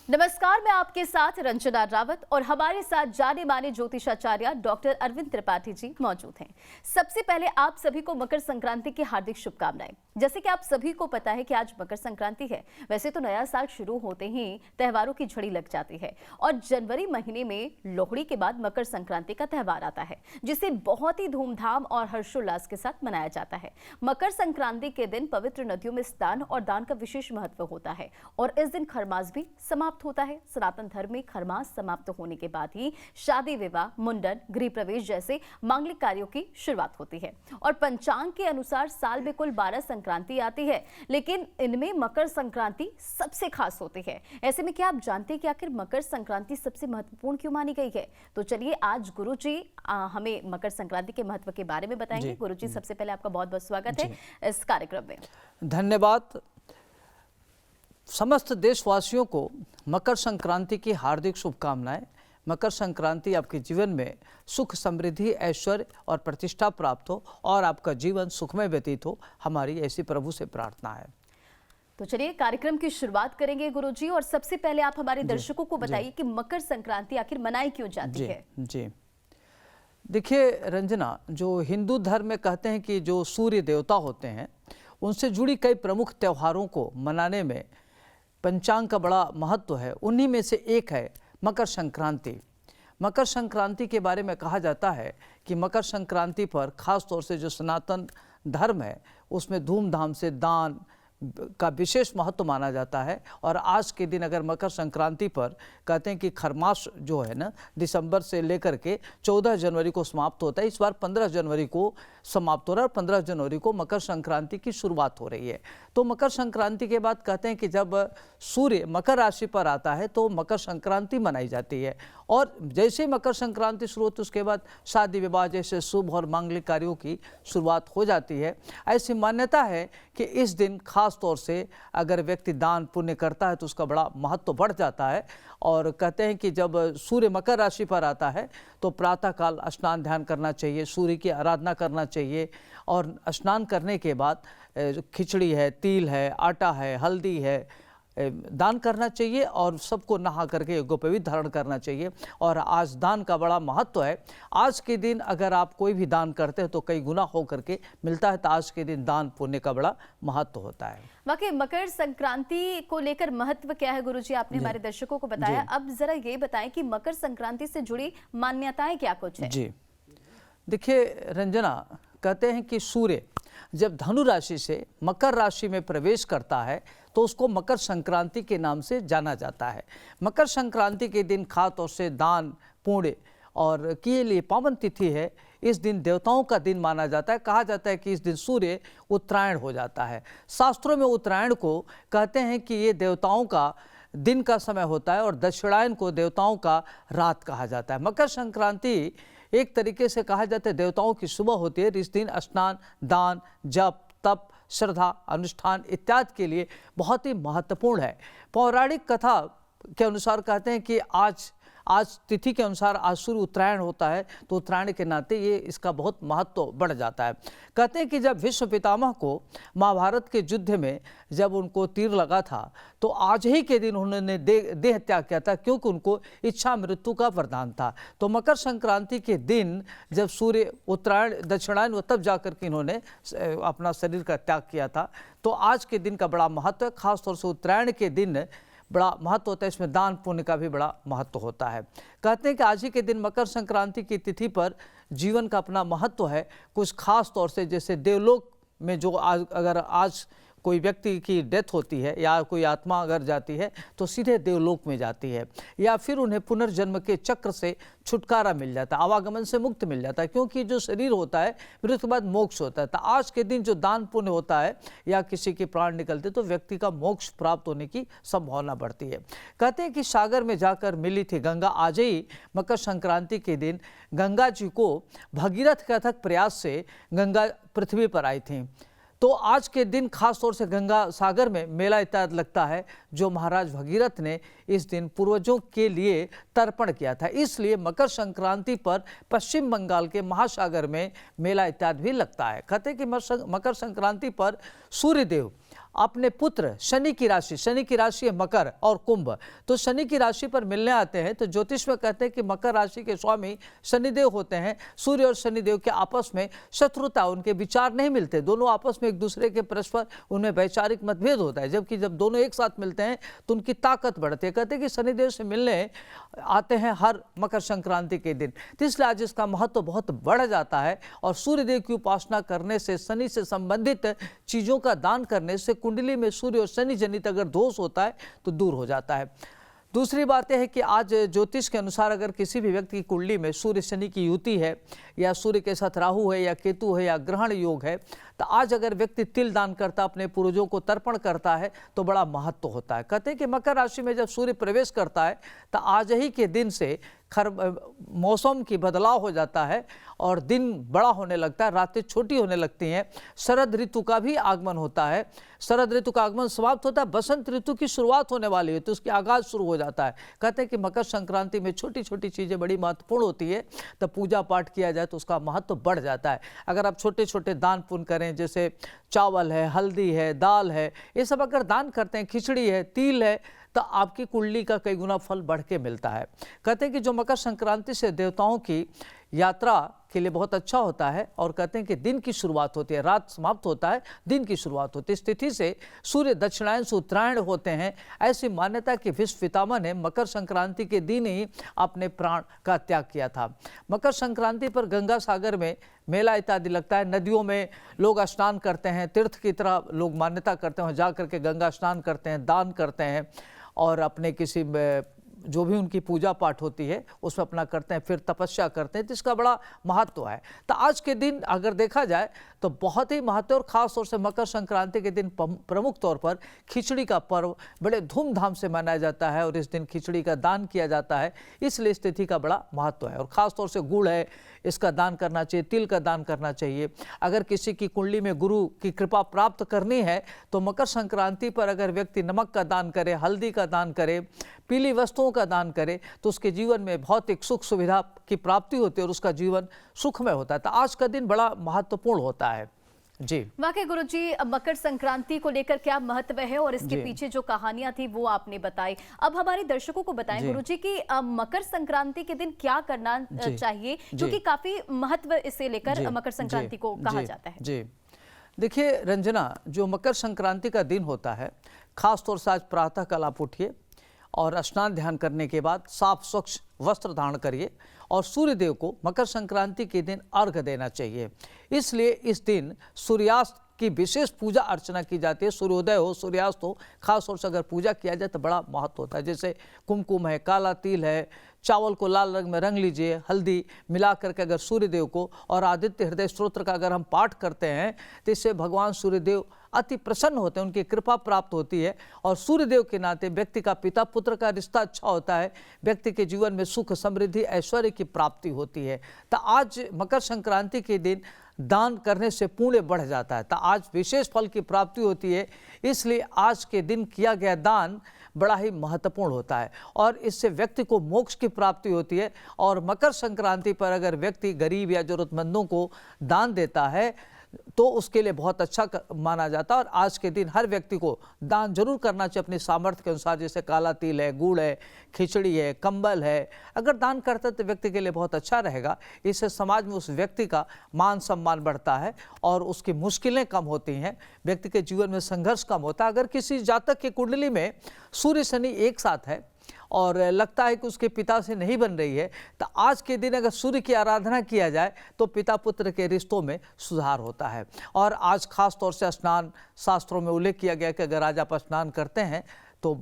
नमस्कार, मैं आपके साथ रंजना रावत और हमारे साथ जाने माने ज्योतिषाचार्य डॉक्टर अरविंद त्रिपाठी जी मौजूद हैं। सबसे पहले आप सभी को मकर संक्रांति की हार्दिक शुभकामनाएं। जैसे कि आप सभी को पता है कि आज मकर संक्रांति है। वैसे तो नया साल शुरू होते ही त्योहारों की झड़ी लग जाती है और जनवरी महीने में लोहड़ी के बाद मकर संक्रांति का त्योहार आता है, जिसे बहुत ही धूमधाम और हर्षोल्लास के साथ मनाया जाता है। मकर संक्रांति के दिन पवित्र नदियों में स्नान और दान का विशेष महत्व होता है और इस दिन खरमास भी समाप्त होता है। सनातन धर्म में खरमास समाप्त होने के बाद ही शादी, विवाह, मुंडन, गृह प्रवेश जैसे मांगलिक कार्यों की शुरुआत होती है और पंचांग के अनुसार साल में कुल 12 संक्रांति आती है, लेकिन इनमें मकर संक्रांति सबसे खास होती है। ऐसे में क्या आप जानते हैं कि आखिर मकर संक्रांति सबसे महत्वपूर्ण क्यों मानी गई है? तो चलिए आज गुरु जी हमें मकर संक्रांति के महत्व के बारे में बताएंगे। गुरु जी, सबसे पहले आपका बहुत बहुत स्वागत है इस कार्यक्रम में। धन्यवाद। समस्त देशवासियों को मकर संक्रांति की हार्दिक शुभकामनाएं। मकर संक्रांति आपके जीवन में सुख, समृद्धि, ऐश्वर्य और प्रतिष्ठा प्राप्त हो और आपका जीवन सुखमय व्यतीत हो, हमारी ऐसी प्रभु से प्रार्थना है। तो चलिए कार्यक्रम की शुरुआत करेंगे गुरुजी, और सबसे पहले आप हमारे दर्शकों को बताइए कि मकर संक्रांति आखिर मनाई क्यों जाती है? जी देखिए रंजना, जो हिंदू धर्म में कहते हैं कि जो सूर्य देवता होते हैं उनसे जुड़ी कई प्रमुख त्योहारों को मनाने में पंचांग का बड़ा महत्व है। उन्हीं में से एक है मकर संक्रांति। मकर संक्रांति के बारे में कहा जाता है कि मकर संक्रांति पर खास तौर से जो सनातन धर्म है उसमें धूमधाम से दान का विशेष महत्व माना जाता है। और आज के दिन अगर मकर संक्रांति पर कहते हैं कि खरमास जो है ना, दिसंबर से लेकर के 14 जनवरी को समाप्त होता है। इस बार 15 जनवरी को समाप्त हो रहा है और 15 जनवरी को मकर संक्रांति की शुरुआत हो रही है। तो मकर संक्रांति के बाद कहते हैं कि जब सूर्य मकर राशि पर आता है तो मकर संक्रांति मनाई जाती है और जैसे मकर संक्रांति शुरू होती है उसके बाद शादी विवाह जैसे शुभ और मांगलिक कार्यों की शुरुआत हो जाती है। ऐसी मान्यता है कि इस दिन खास तौर से अगर व्यक्ति दान पुण्य करता है तो उसका बड़ा महत्व बढ़ जाता है। और कहते हैं कि जब सूर्य मकर राशि पर आता है तो प्रातःकाल स्नान ध्यान करना चाहिए, सूर्य की आराधना करना चाहिए और स्नान करने के बाद खिचड़ी है, तिल है, आटा है, हल्दी है, दान करना चाहिए और सबको नहा करके यज्ञोपवीत धारण करना चाहिए। और आज दान का बड़ा महत्व है। आज के दिन अगर आप कोई भी दान करते हैं तो कई गुना हो करके मिलता है। तो आज के दिन दान पुण्य का बड़ा महत्व होता है। वाकई मकर संक्रांति को लेकर महत्व क्या है गुरुजी, आपने हमारे दर्शकों को बताया। अब जरा ये बताएं कि मकर संक्रांति से जुड़ी मान्यताएं क्या कुछ है? जी देखिए रंजना, कहते हैं कि सूर्य जब धनु राशि से मकर राशि में प्रवेश करता है तो उसको मकर संक्रांति के नाम से जाना जाता है। मकर संक्रांति के दिन खास तौर से दान पुण्य और के लिए पावन तिथि है। इस दिन देवताओं का दिन माना जाता है। कहा जाता है कि इस दिन सूर्य उत्तरायण हो जाता है। शास्त्रों में उत्तरायण को कहते हैं कि ये देवताओं का दिन का समय होता है और दक्षिणायन को देवताओं का रात कहा जाता है। मकर संक्रांति एक तरीके से कहा जाता है देवताओं की सुबह होती है। इस दिन स्नान, दान, जप, तप, श्रद्धा, अनुष्ठान इत्यादि के लिए बहुत ही महत्वपूर्ण है। पौराणिक कथा के अनुसार कहते हैं कि आज तिथि के अनुसार आज सूर्य उत्तरायण होता है तो उत्तरायण के नाते ये इसका बहुत महत्व बढ़ जाता है। कहते हैं कि जब भीष्म पितामह को महाभारत के युद्ध में जब उनको तीर लगा था तो आज ही के दिन उन्होंने देह त्याग किया था, क्योंकि उनको इच्छा मृत्यु का वरदान था। तो मकर संक्रांति के दिन जब सूर्य उत्तरायण दक्षिणायन तब जाकर के इन्होंने अपना शरीर का त्याग किया था। तो आज के दिन का बड़ा महत्व है। खासतौर से उत्तरायण के दिन बड़ा महत्व होता है। इसमें दान पुण्य का भी बड़ा महत्व होता है। कहते हैं कि आज ही के दिन मकर संक्रांति की तिथि पर जीवन का अपना महत्व है। कुछ खास तौर से जैसे देवलोक में जो अगर आज कोई व्यक्ति की डेथ होती है या कोई आत्मा अगर जाती है तो सीधे देवलोक में जाती है या फिर उन्हें पुनर्जन्म के चक्र से छुटकारा मिल जाता है, आवागमन से मुक्त मिल जाता है, क्योंकि जो शरीर होता है फिर उसके बाद मोक्ष होता है। तो आज के दिन जो दान पुण्य होता है या किसी के प्राण निकलते तो व्यक्ति का मोक्ष प्राप्त होने की संभावना बढ़ती है। कहते हैं कि सागर में जाकर मिली थी गंगा। आज ही मकर संक्रांति के दिन गंगा जी को भगीरथ के अथक प्रयास से गंगा पृथ्वी पर आई थी। तो आज के दिन खास तौर से गंगा सागर में मेला इत्यादि लगता है जो महाराज भगीरथ ने इस दिन पूर्वजों के लिए तर्पण किया था। इसलिए मकर संक्रांति पर पश्चिम बंगाल के महासागर में मेला इत्यादि भी लगता है। कहते हैं कि मकर संक्रांति पर सूर्यदेव अपने पुत्र शनि की राशि है मकर और कुंभ, तो शनि की राशि पर मिलने आते हैं। तो ज्योतिष में कहते हैं कि मकर राशि के स्वामी शनिदेव होते हैं। सूर्य और शनिदेव के आपस में शत्रुता, उनके विचार नहीं मिलते, दोनों आपस में एक दूसरे के परस्पर उनमें वैचारिक मतभेद होता है। जबकि जब दोनों एक साथ मिलते हैं तो उनकी ताकत बढ़ती है। कहते हैं कि शनिदेव से मिलने आते हैं हर मकर संक्रांति के दिन, तो इसलिए आज इसका महत्व बहुत बढ़ जाता है। और सूर्यदेव की उपासना करने से, शनि से संबंधित चीज़ों का दान करने से कुंडली में सूर्य और शनि जनित अगर दोष होता है तो दूर हो जाता है। दूसरी बात यह है कि आज ज्योतिष के अनुसार अगर किसी भी व्यक्ति की कुंडली में सूर्य शनि की युति है, या सूर्य के साथ राहु है, या केतु है, या ग्रहण योग है, तो आज अगर व्यक्ति तिल दान करता, अपने पूर्वजों को तर्पण करता है तो बड़ा महत्व होता है। कहते हैं कि मकर राशि में जब सूर्य प्रवेश करता है तो आज ही के दिन से मौसम की बदलाव हो जाता है और दिन बड़ा होने लगता है, रातें छोटी होने लगती हैं। शरद ऋतु का भी आगमन होता है। शरद ऋतु का आगमन समाप्त होता है, बसंत ऋतु की शुरुआत होने वाली है, तो उसकी आगाज शुरू हो जाता है। कहते हैं कि मकर संक्रांति में छोटी छोटी चीज़ें बड़ी महत्वपूर्ण होती है, तब पूजा पाठ किया जाए तो उसका महत्व बढ़ जाता है। अगर आप छोटे छोटे दान पुण्य करें, जैसे चावल है, हल्दी है, दाल है, ये सब अगर दान करते हैं, खिचड़ी है, तिल है, तो आपकी कुंडली का कई गुना फल बढ़ के मिलता है। कहते हैं कि जो मकर संक्रांति से देवताओं की यात्रा के लिए बहुत अच्छा होता है, और कहते हैं कि दिन की शुरुआत होती है, रात समाप्त होता है, दिन की शुरुआत होती है। इस तिथि से सूर्य दक्षिणायन से उत्तरायण होते हैं। ऐसी मान्यता कि भीष्म पितामह ने मकर संक्रांति के दिन ही अपने प्राण का त्याग किया था। मकर संक्रांति पर गंगा सागर में मेला इत्यादि लगता है, नदियों में लोग स्नान करते हैं, तीर्थ की तरह लोग मान्यता करते हैं, जा करके गंगा स्नान करते हैं, दान करते हैं, और अपने किसी जो भी उनकी पूजा पाठ होती है उसमें अपना करते हैं, फिर तपस्या करते हैं, तो इसका बड़ा महत्व है। तो आज के दिन अगर देखा जाए तो बहुत ही महत्व, और ख़ास तौर से मकर संक्रांति के दिन प्रमुख तौर पर खिचड़ी का पर्व बड़े धूमधाम से मनाया जाता है, और इस दिन खिचड़ी का दान किया जाता है, इसलिए इस तिथि का बड़ा महत्व है। और ख़ास तौर से गुड़ है, इसका दान करना चाहिए, तिल का दान करना चाहिए। अगर किसी की कुंडली में गुरु की कृपा प्राप्त करनी है तो मकर संक्रांति पर अगर व्यक्ति नमक का दान करे, हल्दी का दान करे, पीली वस्तुओं का दान करे, तो उसके जीवन में भौतिक सुख सुविधा की प्राप्ति होती है और उसका जीवन सुखमय होता है। तो आज का दिन बड़ा महत्वपूर्ण होता है। जी, वाकई गुरुजी, मकर संक्रांति को लेकर क्या महत्व है और इसके पीछे जो कहानियां थी वो आपने बताई। अब हमारे दर्शकों को बताएं गुरुजी कि मकर संक्रांति के दिन क्या करना चाहिए, क्योंकि काफी महत्व इसे लेकर मकर संक्रांति को कहा जाता है। जी, देखिए रंजना, जो मकर संक्रांति का दिन होता है, खास तौर से आज प्रातः काल आप उठिए और स्नान ध्यान करने के बाद साफ स्वच्छ वस्त्र धारण करिए, और सूर्यदेव को मकर संक्रांति के दिन अर्घ देना चाहिए। इसलिए इस दिन सूर्यास्त की विशेष पूजा अर्चना की जाती है। सूर्योदय हो, सूर्यास्त हो, खास तौर से अगर पूजा किया जाए तो बड़ा महत्व होता है। जैसे कुमकुम है, काला तिल है, चावल को लाल रंग में रंग लीजिए, हल्दी मिला करके अगर सूर्यदेव को, और आदित्य हृदय स्तोत्र का अगर हम पाठ करते हैं तो इससे भगवान सूर्यदेव अति प्रसन्न होते हैं, उनकी कृपा प्राप्त होती है, और सूर्यदेव के नाते व्यक्ति का पिता पुत्र का रिश्ता अच्छा होता है, व्यक्ति के जीवन में सुख समृद्धि ऐश्वर्य की प्राप्ति होती है। तो आज मकर संक्रांति के दिन दान करने से पुण्य बढ़ जाता है, तो आज विशेष फल की प्राप्ति होती है। इसलिए आज के दिन किया गया दान बड़ा ही महत्वपूर्ण होता है, और इससे व्यक्ति को मोक्ष की प्राप्ति होती है। और मकर संक्रांति पर अगर व्यक्ति गरीब या जरूरतमंदों को दान देता है तो उसके लिए बहुत अच्छा माना जाता है। और आज के दिन हर व्यक्ति को दान जरूर करना चाहिए अपनी सामर्थ्य के अनुसार, जैसे काला तिल है, गुड़ है, खिचड़ी है, कंबल है। अगर दान करता है तो व्यक्ति के लिए बहुत अच्छा रहेगा। इससे समाज में उस व्यक्ति का मान सम्मान बढ़ता है और उसकी मुश्किलें कम होती हैं, व्यक्ति के जीवन में संघर्ष कम होता है। अगर किसी जातक की कुंडली में सूर्य शनि एक साथ है और लगता है कि उसके पिता से नहीं बन रही है, तो आज के दिन अगर सूर्य की आराधना किया जाए तो पिता पुत्र के रिश्तों में सुधार होता है। और आज खास तौर से स्नान, शास्त्रों में उल्लेख किया गया कि अगर आज आप स्नान करते हैं तो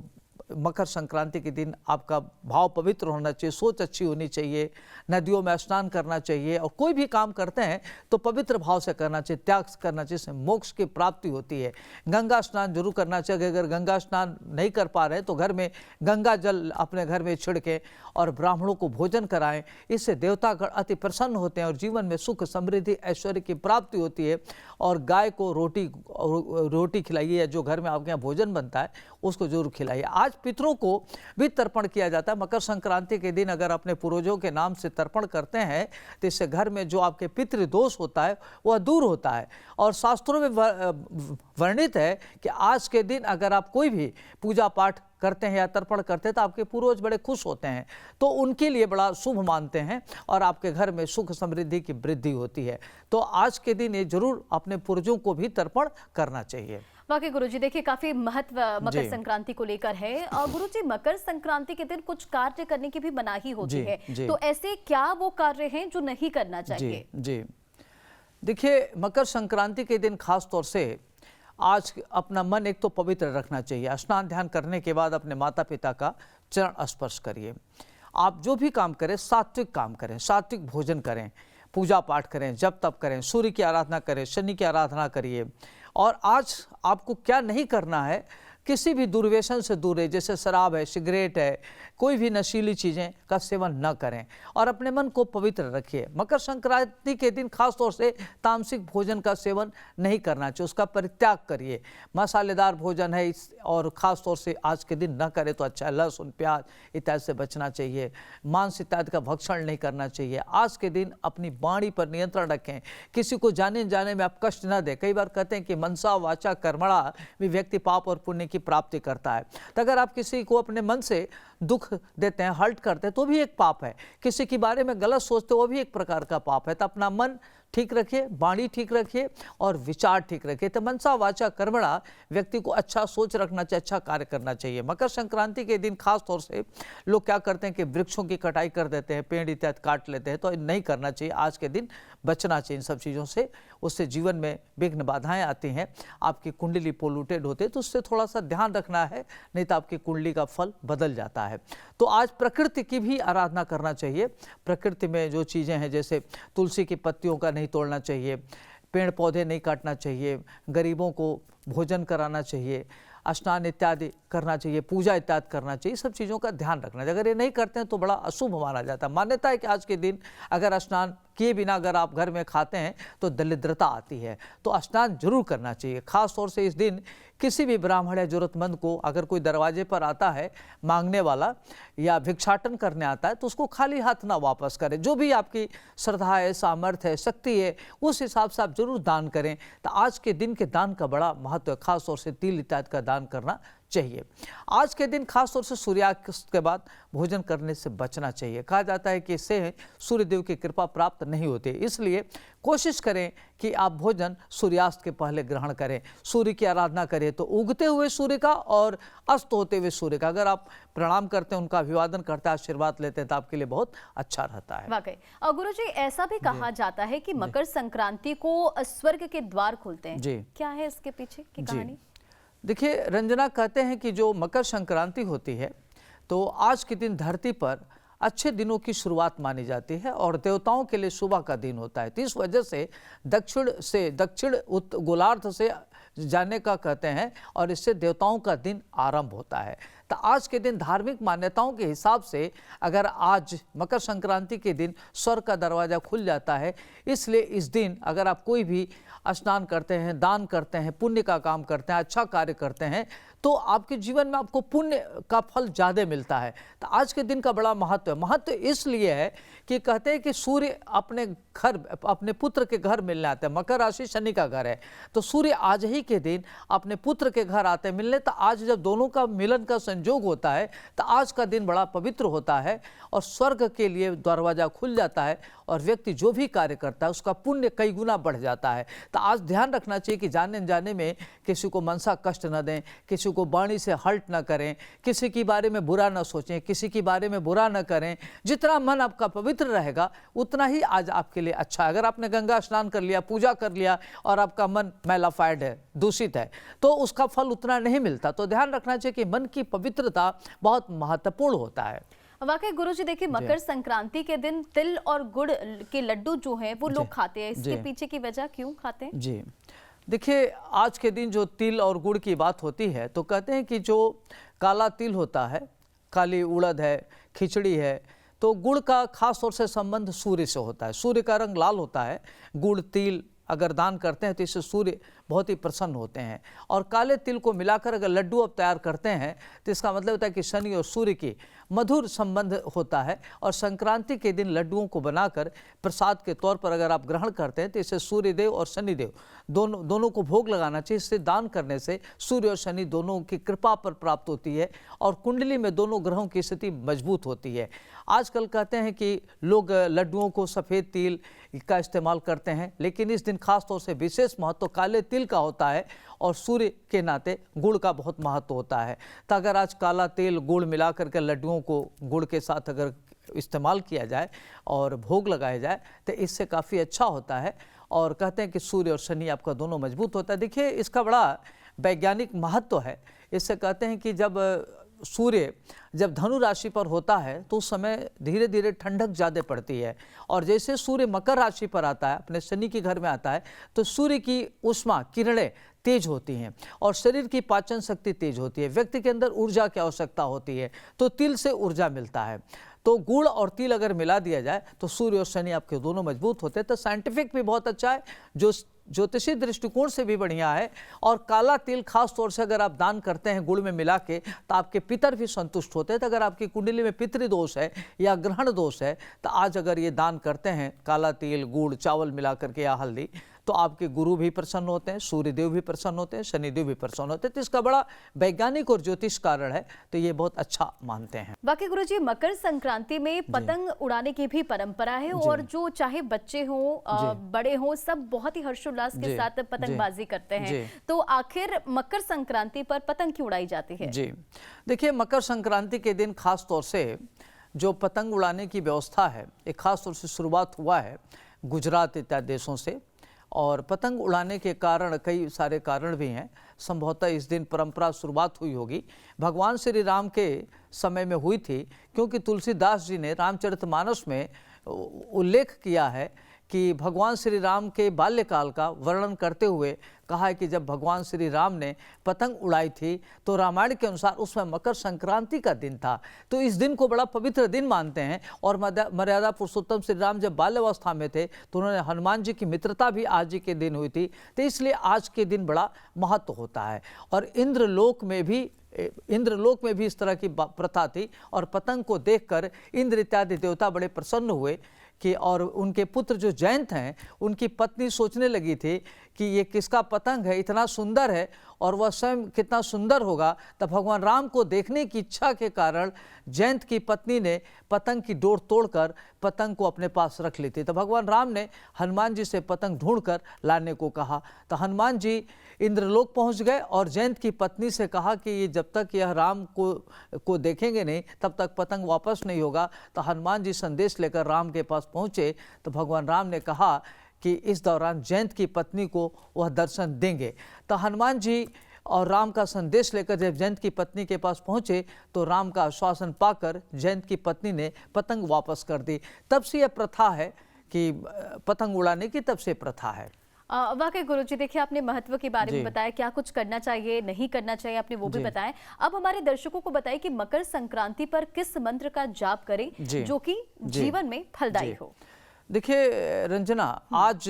मकर संक्रांति के दिन आपका भाव पवित्र होना चाहिए, सोच अच्छी होनी चाहिए, नदियों में स्नान करना चाहिए, और कोई भी काम करते हैं तो पवित्र भाव से करना चाहिए, त्याग करना चाहिए, इससे मोक्ष की प्राप्ति होती है। गंगा स्नान जरूर करना चाहिए। अगर गंगा स्नान नहीं कर पा रहे हैं तो घर में गंगा जल अपने घर में छिड़कें और ब्राह्मणों को भोजन कराएं। इससे देवतागण अति प्रसन्न होते हैं और जीवन में सुख समृद्धि ऐश्वर्य की प्राप्ति होती है। और गाय को रोटी खिलाइए, या जो घर में आपके यहाँ भोजन बनता है उसको जरूर खिलाइए। आज पितरों को भी तर्पण किया जाता है। मकर संक्रांति के दिन अगर अपने पूर्वजों के नाम से तर्पण करते हैं तो इससे घर में जो आपके पितृ दोष होता है वह दूर होता है। और शास्त्रों में वर्णित है कि आज के दिन अगर आप कोई भी पूजा पाठ करते हैं या तर्पण करते हैं तो आपके पूर्वज बड़े खुश होते हैं, तो उनके लिए बड़ा शुभ मानते हैं और आपके घर में सुख समृद्धि की वृद्धि होती है। तो आज के दिन ये जरूर अपने पूर्वजों को भी तर्पण करना चाहिए। वाकई गुरुजी, देखिए काफी महत्व मकर संक्रांति को लेकर है। और गुरुजी, मकर संक्रांति के दिन कुछ कार्य करने की भी मनाही होती है, तो ऐसे क्या वो कार्य हैं जो नहीं करना चाहिए? जी देखिए, मकर संक्रांति के दिन खास तौर से आज अपना मन एक तो पवित्र रखना चाहिए। स्नान ध्यान करने के बाद अपने माता पिता का चरण स्पर्श करिए। आप जो भी काम करें सात्विक काम करें, सात्विक भोजन करें, पूजा पाठ करें, जप तप करें, सूर्य की आराधना करें, शनि की आराधना करिए। और आज आपको क्या नहीं करना है, किसी भी दुर्व्यसन से दूर रहे, जैसे शराब है, सिगरेट है, कोई भी नशीली चीज़ें का सेवन न करें और अपने मन को पवित्र रखिए। मकर संक्रांति के दिन खास तौर से तामसिक भोजन का सेवन नहीं करना चाहिए, उसका परित्याग करिए। मसालेदार भोजन है और ख़ास तौर से आज के दिन न करें तो अच्छा। लहसुन प्याज इत्यादि से बचना चाहिए, मांस इत्यादि का भक्षण नहीं करना चाहिए। आज के दिन अपनी वाणी पर नियंत्रण रखें, किसी को जाने जाने में आप कष्ट न दें। कई बार कहते हैं कि मनसा वाचा कर्मणा भी व्यक्ति पाप और पुण्य की प्राप्ति करता है। तो अगर आप किसी को अपने मन से दुख देते हैं, हर्ट करते हैं, तो भी एक पाप है। किसी के बारे में गलत सोचते हो वो भी एक प्रकार का पाप है। तो अपना मन ठीक रखिए, वाणी ठीक रखिए और विचार ठीक रखिए। तो मनसा वाचा कर्मणा व्यक्ति को अच्छा सोच रखना चाहिए, अच्छा कार्य करना चाहिए। मकर संक्रांति के दिन खास तौर से लोग क्या करते हैं कि वृक्षों की कटाई कर देते हैं, पेड़ इत्यादि काट लेते हैं, तो नहीं करना चाहिए। आज के दिन बचना चाहिए इन सब चीज़ों से, उससे जीवन में विघ्न बाधाएं आती हैं, आपकी कुंडली पोल्यूटेड होते हैं, तो उससे थोड़ा सा ध्यान रखना है, नहीं तो आपकी कुंडली का फल बदल जाता है। तो आज प्रकृति की भी आराधना करना चाहिए। प्रकृति में जो चीज़ें हैं, जैसे तुलसी की पत्तियों का नहीं तोड़ना चाहिए, पेड़ पौधे नहीं काटना चाहिए, गरीबों को भोजन कराना चाहिए, स्नान इत्यादि करना चाहिए, पूजा इत्यादि करना चाहिए। सब चीज़ों का ध्यान रखना चाहिए। अगर ये नहीं करते हैं तो बड़ा अशुभ माना जाता है। मान्यता है कि आज के दिन अगर स्नान किए बिना अगर आप घर में खाते हैं तो दरिद्रता आती है, तो स्नान जरूर करना चाहिए। खास तौर से इस दिन किसी भी ब्राह्मण या जरूरतमंद को अगर कोई दरवाजे पर आता है मांगने वाला या भिक्षाटन करने आता है, तो उसको खाली हाथ ना वापस करें। जो भी आपकी श्रद्धा है, सामर्थ्य है, शक्ति है, उस हिसाब से आप जरूर दान करें। तो आज के दिन के दान का बड़ा महत्व है। खास तौर से तिल इत्यादि का दान करना चाहिए। आज के दिन खास तौर से सूर्यास्त के बाद भोजन करने से बचना चाहिए। कहा जाता है कि इससे सूर्यदेव की कृपा प्राप्त नहीं होती, इसलिए कोशिश करें कि आप भोजन सूर्यास्त के पहले ग्रहण करें। सूर्य की आराधना करें तो उगते हुए सूर्य का और अस्त होते हुए सूर्य का अगर आप प्रणाम करते हैं, उनका अभिवादन करते हैं, आशीर्वाद लेते हैं, तो आपके लिए बहुत अच्छा रहता है। वाकई। और गुरुजी, ऐसा भी कहा जाता है कि मकर संक्रांति को स्वर्ग के द्वार खुलते हैं। जी, क्या है इसके पीछे की कहानी? देखिए रंजना, कहते हैं कि जो मकर संक्रांति होती है तो आज के दिन धरती पर अच्छे दिनों की शुरुआत मानी जाती है और देवताओं के लिए सुबह का दिन होता है। तो इस वजह से दक्षिण गोलार्ध से जाने का कहते हैं और इससे देवताओं का दिन आरंभ होता है। तो आज के दिन धार्मिक मान्यताओं के हिसाब से अगर आज मकर संक्रांति के दिन स्वर्ग का दरवाज़ा खुल जाता है, इसलिए इस दिन अगर आप कोई भी स्नान करते हैं, दान करते हैं, पुण्य का काम करते हैं, अच्छा कार्य करते हैं, तो आपके जीवन में आपको पुण्य का फल ज़्यादा मिलता है। तो आज के दिन का बड़ा महत्व है। महत्व इसलिए है कि कहते हैं कि सूर्य अपने पुत्र के घर मिलने आते हैं। मकर राशि शनि का घर है, तो सूर्य आज ही के दिन अपने पुत्र के घर आते हैं मिलने। तो आज जब दोनों का मिलन का संयोग होता है तो आज का दिन बड़ा पवित्र होता है और स्वर्ग के लिए दरवाजा खुल जाता है और व्यक्ति जो भी कार्य करता है उसका पुण्य कई गुना बढ़ जाता है। तो आज ध्यान रखना चाहिए कि जाने जाने में किसी को मनसा कष्ट न दें, किसी को वाणी से हर्ट न करें, किसी के बारे में बुरा न सोचें, किसी के बारे में बुरा न करें। जितना मन आपका पवित्र रहेगा उतना ही आज आपके लिए अच्छा है। अगर आपने गंगा स्नान कर लिया, पूजा कर लिया और आपका मन मैलाफाइड है, दूषित है, तो उसका फल उतना नहीं मिलता। तो ध्यान रखना चाहिए कि मन की पवित्रता बहुत महत्वपूर्ण होता है। वाकई गुरुजी, देखिए मकर संक्रांति के दिन तिल और गुड़ के लड्डू जो हैं वो लोग खाते हैं, इसके पीछे की वजह क्यों खाते हैं? जी देखिए, आज के दिन जो तिल और गुड़ की बात होती है तो कहते हैं कि जो काला तिल होता है, काली उड़द है, खिचड़ी है, तो गुड़ का खास तौर से संबंध सूर्य से होता है। सूर्य का रंग लाल होता है। गुड़ तिल अगर दान करते हैं तो इससे सूर्य बहुत ही प्रसन्न होते हैं। और काले तिल को मिलाकर अगर लड्डू आप तैयार करते हैं तो इसका मतलब होता है कि शनि और सूर्य की मधुर संबंध होता है। और संक्रांति के दिन लड्डुओं को बनाकर प्रसाद के तौर पर अगर आप ग्रहण करते हैं तो इससे सूर्यदेव और शनिदेव दोनों को भोग लगाना चाहिए। इससे दान करने से सूर्य और शनि दोनों की कृपा पर प्राप्त होती है और कुंडली में दोनों ग्रहों की स्थिति मजबूत होती है। आजकल कहते हैं कि लोग लड्डुओं को सफ़ेद तिल का इस्तेमाल करते हैं, लेकिन इस दिन खास तौर से विशेष महत्व काले तिल का होता है और सूर्य के नाते गुड़ का बहुत महत्व होता है। तो अगर आज काला तिल गुड़ मिला करके लड्डुओं को गुड़ के साथ अगर इस्तेमाल किया जाए और भोग लगाया जाए तो इससे काफ़ी अच्छा होता है। और कहते हैं कि सूर्य और शनि आपका दोनों मजबूत होता है। देखिए, इसका बड़ा वैज्ञानिक महत्व है। इससे कहते हैं कि जब सूर्य जब धनु राशि पर होता है तो उस समय धीरे धीरे ठंडक ज़्यादा पड़ती है, और जैसे सूर्य मकर राशि पर आता है, अपने शनि के घर में आता है, तो सूर्य की ऊष्मा किरणें तेज होती हैं और शरीर की पाचन शक्ति तेज होती है। व्यक्ति के अंदर ऊर्जा की आवश्यकता होती है, तो तिल से ऊर्जा मिलता है। तो गुड़ और तिल अगर मिला दिया जाए तो सूर्य और शनि आपके दोनों मजबूत होते हैं। तो साइंटिफिक भी बहुत अच्छा है, जो ज्योतिषी दृष्टिकोण से भी बढ़िया है। और काला तिल खास तौर से अगर आप दान करते हैं गुड़ में मिला के तो आपके पितर भी संतुष्ट होते हैं। तो अगर आपकी कुंडली में पितृदोष है या ग्रहण दोष है तो आज अगर ये दान करते हैं काला तिल गुड़ चावल मिला करके या हल्दी, तो आपके गुरु भी प्रसन्न होते हैं, सूर्यदेव भी प्रसन्न होते हैं, शनिदेव भी प्रसन्न होते हैं। तो इसका बड़ा वैज्ञानिक और ज्योतिष कारण है, तो ये बहुत अच्छा मानते हैं। बाकी गुरुजी, मकर संक्रांति में पतंग उड़ाने की भी परंपरा है और जो चाहे बच्चे हों बड़े हों सब बहुत ही हर्षोल्लास के साथ पतंगबाजी करते हैं। तो आखिर मकर संक्रांति पर पतंग क्यों उड़ाई जाती है? जी देखिए, मकर संक्रांति के दिन खास तौर से जो पतंग उड़ाने की व्यवस्था है, एक खास तौर से शुरुआत हुआ है गुजरात इत्यादि देशों से। और पतंग उड़ाने के कारण कई सारे कारण भी हैं। संभवतः इस दिन परंपरा शुरुआत हुई होगी भगवान श्री राम के समय में हुई थी, क्योंकि तुलसीदास जी ने रामचरितमानस में उल्लेख किया है कि भगवान श्री राम के बाल्यकाल का वर्णन करते हुए कहा है कि जब भगवान श्री राम ने पतंग उड़ाई थी तो रामायण के अनुसार उसमें मकर संक्रांति का दिन था। तो इस दिन को बड़ा पवित्र दिन मानते हैं। और मर्यादा पुरुषोत्तम श्री राम जब बाल्यावस्था में थे तो उन्होंने हनुमान जी की मित्रता भी आज ही के दिन हुई थी, तो इसलिए आज के दिन बड़ा महत्व होता है। और इंद्रलोक में भी इस तरह की प्रथा थी और पतंग को देखकर इंद्र इत्यादि देवता बड़े प्रसन्न हुए कि, और उनके पुत्र जो जयंत हैं उनकी पत्नी सोचने लगी थी कि ये किसका पतंग है, इतना सुंदर है और वह स्वयं कितना सुंदर होगा। तब भगवान राम को देखने की इच्छा के कारण जयंत की पत्नी ने पतंग की डोर तोड़कर पतंग को अपने पास रख ली थी। तो भगवान राम ने हनुमान जी से पतंग ढूंढकर लाने को कहा। तो हनुमान जी इंद्रलोक पहुंच गए और जयंत की पत्नी से कहा कि ये जब तक यह राम को देखेंगे नहीं तब तक पतंग वापस नहीं होगा। तो हनुमान जी संदेश लेकर राम के पास पहुंचे तो भगवान राम ने कहा कि इस दौरान जयंत की पत्नी को वह दर्शन देंगे। तो हनुमान जी और राम का संदेश लेकर जब जयंत की पत्नी के पास पहुंचे तो राम का आश्वासन पाकर जयंत की पत्नी ने पतंग वापस कर दी। तब से यह प्रथा है कि पतंग उड़ाने की, तब से प्रथा है। वाकई गुरुजी, देखिए आपने महत्व के बारे में बताया, क्या कुछ करना चाहिए नहीं करना चाहिए आपने वो भी बताया। अब हमारे दर्शकों को बताइए कि मकर संक्रांति पर किस मंत्र का जाप करें जो कि जीवन में फलदायी हो। देखिए रंजना, आज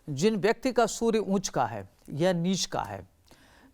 जिन व्यक्ति का सूर्य उच्च का है या नीच का है,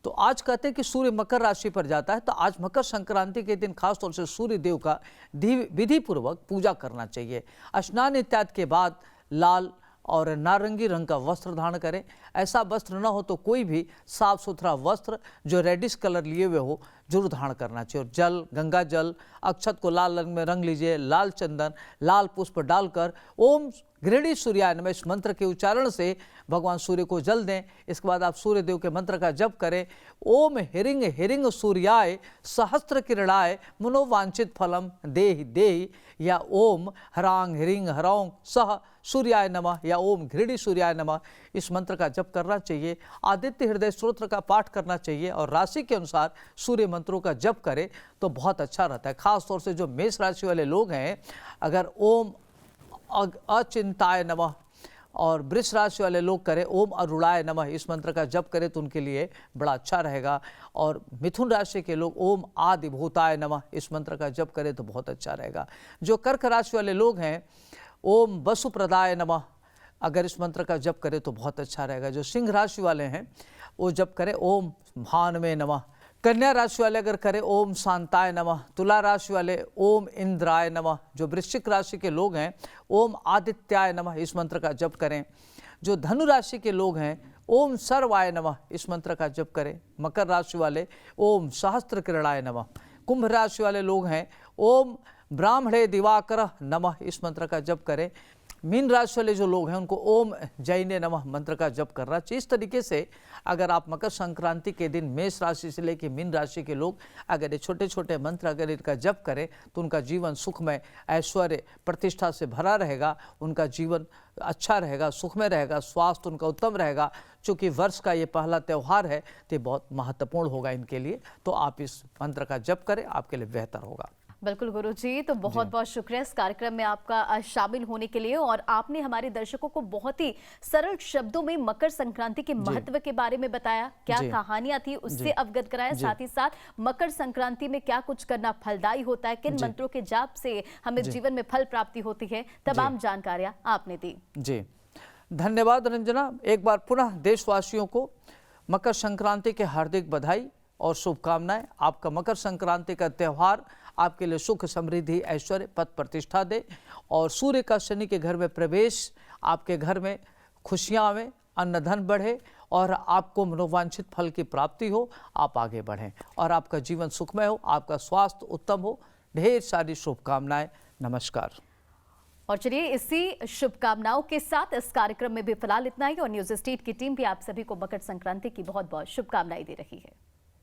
तो आज कहते हैं कि सूर्य मकर राशि पर जाता है, तो आज मकर संक्रांति के दिन खास तौर से सूर्य देव का विधि पूर्वक पूजा करना चाहिए। स्नान इत्यादि के बाद लाल और नारंगी रंग का वस्त्र धारण करें। ऐसा वस्त्र न हो तो कोई भी साफ सुथरा वस्त्र जो रेडिश कलर लिए हुए हो जरूर धारण करना चाहिए। और जल, गंगा जल, अक्षत को लाल रंग में रंग लीजिए, लाल चंदन, लाल पुष्प डालकर ओम गृहिणी सूर्याय नमः इस मंत्र के उच्चारण से भगवान सूर्य को जल दें। इसके बाद आप सूर्य देव के मंत्र का जप करें। ओम हिरिंग हिरिंग सूर्याय सहस्त्र किरणाय मनोवांछित फलम देहि देहि, या ओम हरांग हिरिंग हरौंग सह सूर्याय नमः, या ओम गृहिणी सूर्याय नमः इस मंत्र का जप करना चाहिए। आदित्य हृदय स्तोत्र का पाठ करना चाहिए और राशि के अनुसार सूर्य मंत्रों का जप करें तो बहुत अच्छा रहता है। खास तौर से जो मेष राशि वाले लोग हैं, अगर ओम अचिंताय नमः, और वृष राशि वाले लोग करें ओम अरुणाय नमः इस मंत्र का जप करें तो उनके लिए बड़ा अच्छा रहेगा। और मिथुन राशि के लोग ओम आदिभूताय नमः इस मंत्र का जप करें तो बहुत अच्छा रहेगा। जो कर्क राशि वाले लोग हैं ओम वसुप्रदाय नमः अगर इस मंत्र का जप करें तो बहुत अच्छा रहेगा। जो सिंह राशि वाले हैं वो जप करें ओम भानवे नमः। कन्या राशि वाले अगर करें ओम शांताय नमः। तुला राशि वाले ओम इंद्राय नमः। जो वृश्चिक राशि के लोग हैं ओम आदित्याय नमः इस मंत्र का जप करें। जो धनु राशि के लोग हैं ओम सर्वाय नमः इस मंत्र का जप करें। मकर राशि वाले ओम सहस्त्र किरणाय नमः। कुंभ राशि वाले लोग हैं ओम ब्राह्मणे दिवाकर नमः इस मंत्र का जप करें। मीन राशि वाले जो लोग हैं उनको ओम जैने नमः मंत्र का जप करना चाहिए। इस तरीके से अगर आप मकर संक्रांति के दिन मेष राशि से लेकर मीन राशि के लोग अगर ये छोटे छोटे मंत्र अगर इनका जप करें तो उनका जीवन सुखमय, ऐश्वर्य, प्रतिष्ठा से भरा रहेगा। उनका जीवन अच्छा रहेगा, सुखमय रहेगा, स्वास्थ्य उनका उत्तम रहेगा। चूँकि वर्ष का ये पहला त्यौहार है तो ये बहुत महत्वपूर्ण होगा इनके लिए। तो आप इस मंत्र का जप करें, आपके लिए बेहतर होगा। बिल्कुल गुरुजी, तो बहुत बहुत शुक्रिया इस कार्यक्रम में आपका शामिल होने के लिए। और आपने हमारे दर्शकों को बहुत ही सरल शब्दों में मकर संक्रांति के महत्व के बारे में बताया, क्या कहानियां थी उससे अवगत कराया, साथ ही साथ मकर संक्रांति में क्या कुछ करना फलदायी होता है, किन मंत्रों के जाप से हमें जीवन में फल प्राप्ति होती है, तमाम जानकारियां आपने दी। जी धन्यवाद रंजना। एक बार पुनः देशवासियों को मकर संक्रांति के हार्दिक बधाई और शुभकामनाएं। आपका मकर संक्रांति का त्यौहार आपके लिए सुख, समृद्धि, ऐश्वर्य, पद प्रतिष्ठा दे और सूर्य का शनि के घर में प्रवेश आपके घर में खुशियां आवे, अन्न धन बढ़े और आपको मनोवांछित फल की प्राप्ति हो, आप आगे बढ़ें और आपका जीवन सुखमय हो, आपका स्वास्थ्य उत्तम हो। ढेर सारी शुभकामनाएं। नमस्कार। और चलिए इसी शुभकामनाओं के साथ इस कार्यक्रम में भी फिलहाल इतना ही। और न्यूज़ स्टेट की टीम भी आप सभी को मकर संक्रांति की बहुत बहुत शुभकामनाएं दे रही है।